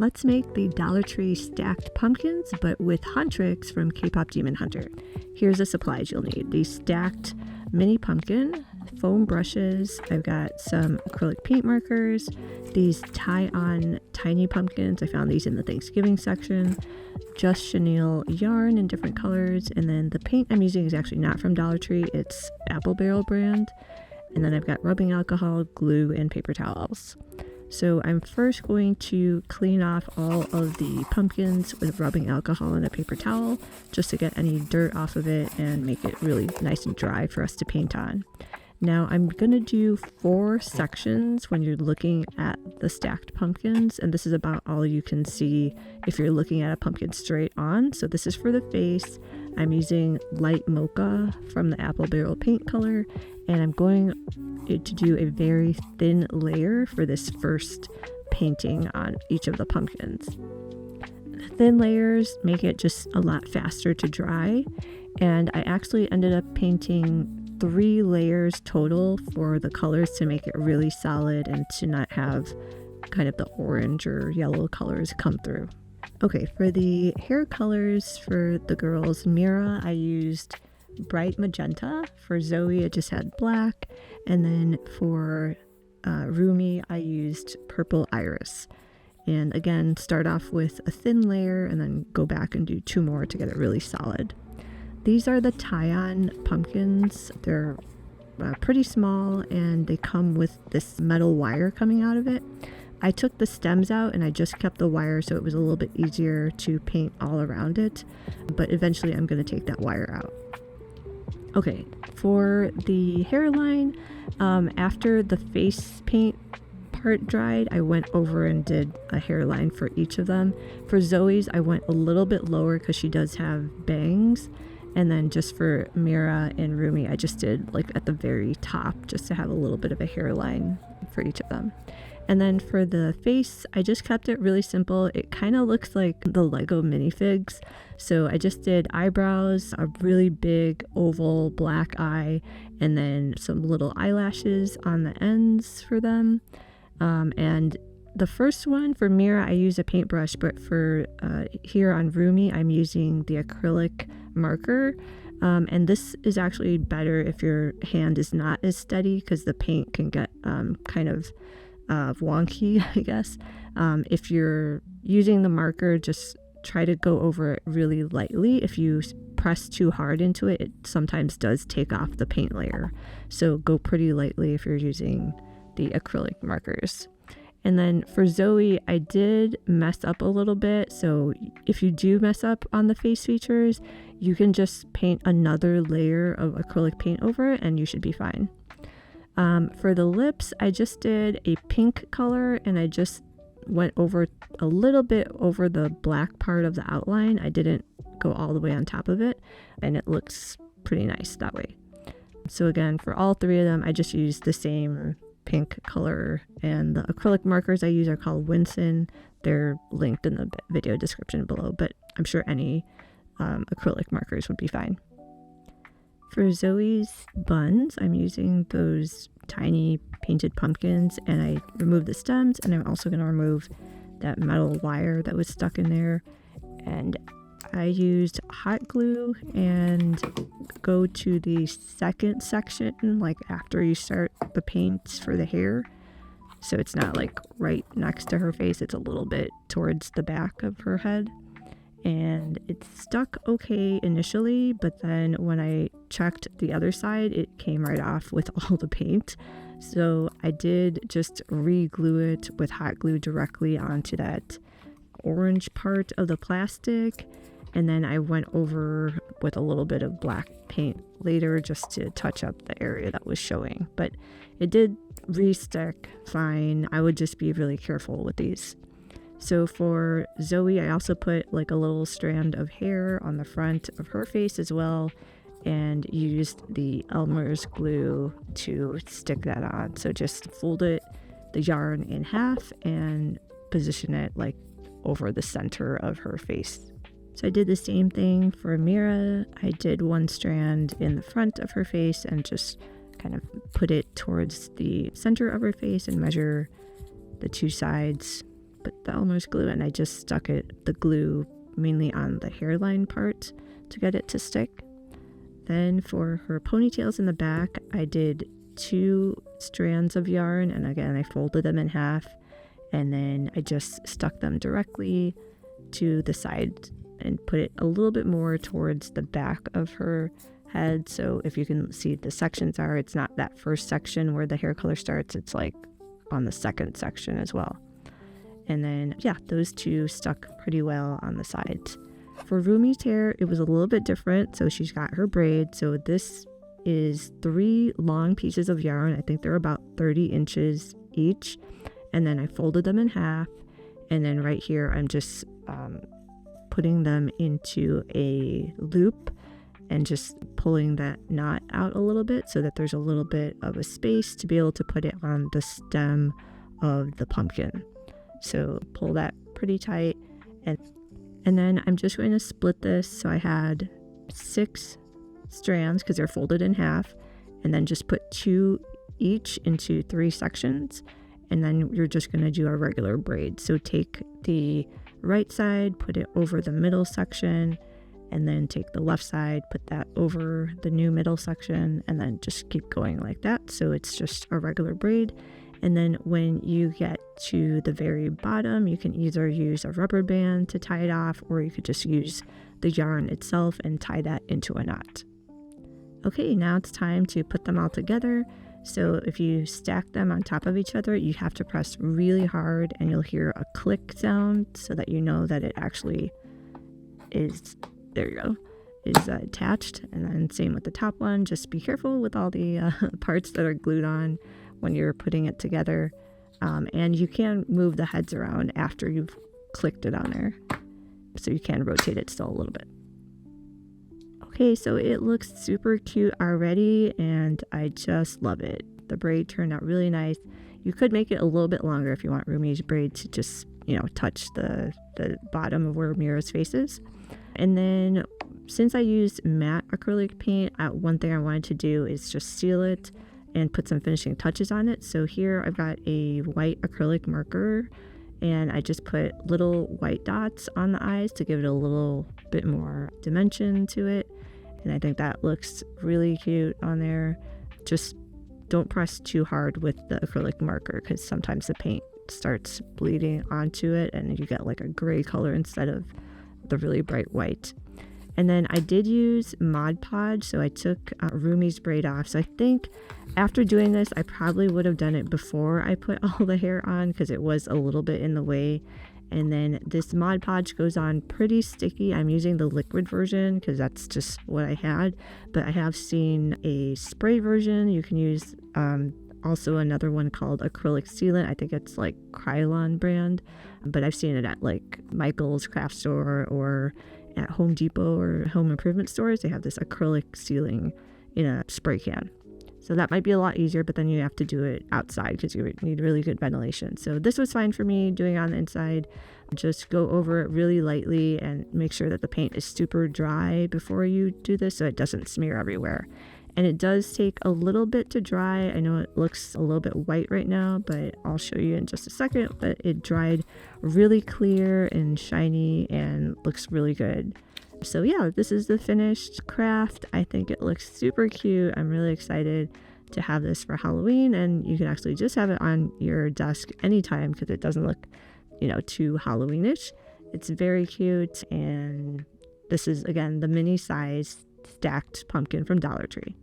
let's make the Dollar Tree stacked pumpkins, but with Huntrix from K-Pop Demon Hunter. Here's the supplies you'll need. The stacked mini pumpkin, foam brushes, I've got some acrylic paint markers, these tie-on tiny pumpkins, I found these in the Thanksgiving section, just chenille yarn in different colors, and then the paint I'm using is actually not from Dollar Tree, it's Apple Barrel brand, and then I've got rubbing alcohol, glue, and paper towels. So I'm first going to clean off all of the pumpkins with rubbing alcohol and a paper towel just to get any dirt off of it and make it really nice and dry for us to paint on. Now I'm going to do 4 sections when you're looking at the stacked pumpkins, and this is about all you can see if you're looking at a pumpkin straight on. So this is for the face. I'm using light mocha from the Apple Barrel paint color, and I'm going to do a very thin layer for this first painting on each of the pumpkins. Thin layers make it just a lot faster to dry, and I actually ended up painting 3 layers total for the colors to make it really solid and to not have kind of the orange or yellow colors come through. Okay, for the hair colors for the girls, Mira, I used bright magenta. For Zoey, it just had black. And then for Rumi, I used purple iris. And again, start off with a thin layer and then go back and do 2 more to get it really solid. These are the tie-on pumpkins. They're pretty small and they come with this metal wire coming out of it. I took the stems out and I just kept the wire so it was a little bit easier to paint all around it, but eventually I'm going to take that wire out. Okay, for the hairline, after the face paint part dried, I went over and did a hairline for each of them. For Zoey's, I went a little bit lower because she does have bangs. And then just for Mira and Rumi, I just did like at the very top just to have a little bit of a hairline for each of them. And then for the face, I just kept it really simple. It kind of looks like the Lego minifigs. So I just did eyebrows, a really big oval black eye, and then some little eyelashes on the ends for them. And the first one for Mira, I use a paintbrush, but for here on Rumi, I'm using the acrylic marker. And this is actually better if your hand is not as steady because the paint can get kind of wonky, I guess. If you're using the marker, just try to go over it really lightly. If you press too hard into it, it sometimes does take off the paint layer. So go pretty lightly if you're using the acrylic markers. And then for Zoey, I did mess up a little bit. So if you do mess up on the face features, you can just paint another layer of acrylic paint over it and you should be fine. For the lips, I just did a pink color and I just went over a little bit over the black part of the outline. I didn't go all the way on top of it, and it looks pretty nice that way. So again, for all 3 of them, I just used the same pink color, and the acrylic markers I use are called Winson. They're linked in the video description below, but I'm sure any acrylic markers would be fine. For Zoey's buns, I'm using those tiny painted pumpkins, and I removed the stems, and I'm also going to remove that metal wire that was stuck in there. And I used hot glue and go to the second section, like after you start the paints for the hair. So it's not like right next to her face, it's a little bit towards the back of her head. And it stuck okay initially, but then when I checked the other side, it came right off with all the paint. So I did just re-glue it with hot glue directly onto that orange part of the plastic. And then I went over with a little bit of black paint later just to touch up the area that was showing. But it did re-stick fine. I would just be really careful with these. So for Zoey, I also put like a little strand of hair on the front of her face as well, and used the Elmer's glue to stick that on. So just fold it, the yarn in half, and position it like over the center of her face. So I did the same thing for Mira. I did one strand in the front of her face and just kind of put it towards the center of her face and measure the 2 sides put the Elmer's glue, and I just stuck the glue mainly on the hairline part to get it to stick. Then for her ponytails in the back, I did 2 strands of yarn, and again I folded them in half, and then I just stuck them directly to the side and put it a little bit more towards the back of her head. So if you can see, the sections are, it's not that first section where the hair color starts, it's like on the second section as well. And then yeah, those 2 stuck pretty well on the sides. For Rumi's hair, it was a little bit different. So she's got her braid. So this is 3 long pieces of yarn. I think they're about 30 inches each. And then I folded them in half. And then right here, I'm just putting them into a loop and just pulling that knot out a little bit so that there's a little bit of a space to be able to put it on the stem of the pumpkin. So pull that pretty tight, and then I'm just going to split this. So I had 6 strands because they're folded in half, and then just put 2 each into 3 sections, and then you're just going to do a regular braid. So take the right side, put it over the middle section, and then take the left side, put that over the new middle section, and then just keep going like that. So it's just a regular braid. And then when you get to the very bottom, you can either use a rubber band to tie it off, or you could just use the yarn itself and tie that into a knot. Okay, now it's time to put them all together. So if you stack them on top of each other, you have to press really hard, and you'll hear a click sound so that you know that it actually is, there you go, is attached. And then same with the top one. Just be careful with all the parts that are glued on when you're putting it together. And you can move the heads around after you've clicked it on there. So you can rotate it still a little bit. Okay, so it looks super cute already, and I just love it. The braid turned out really nice. You could make it a little bit longer if you want Rumi's braid to just, touch the bottom of where Mira's face is. And then since I used matte acrylic paint, one thing I wanted to do is just seal it and put some finishing touches on it. So here I've got a white acrylic marker, and I just put little white dots on the eyes to give it a little bit more dimension to it. And I think that looks really cute on there. Just don't press too hard with the acrylic marker, because sometimes the paint starts bleeding onto it and you get like a gray color instead of the really bright white. And then I did use Mod Podge, so I took Rumi's braid off. So I think after doing this, I probably would have done it before I put all the hair on, because it was a little bit in the way. And then this Mod Podge goes on pretty sticky. I'm using the liquid version because that's just what I had. But I have seen a spray version. You can use also another one called acrylic sealant. I think it's like Krylon brand. But I've seen it at like Michael's craft store or at Home Depot or home improvement stores. They have this acrylic sealing in a spray can. So that might be a lot easier, but then you have to do it outside because you need really good ventilation. So this was fine for me doing it on the inside. Just go over it really lightly and make sure that the paint is super dry before you do this so it doesn't smear everywhere. And it does take a little bit to dry. I know it looks a little bit white right now, but I'll show you in just a second. But it dried really clear and shiny and looks really good. So yeah, this is the finished craft. I think it looks super cute. I'm really excited to have this for Halloween, and you can actually just have it on your desk anytime because it doesn't look, too Halloweenish. It's very cute, and this is again the mini size stacked pumpkin from Dollar Tree.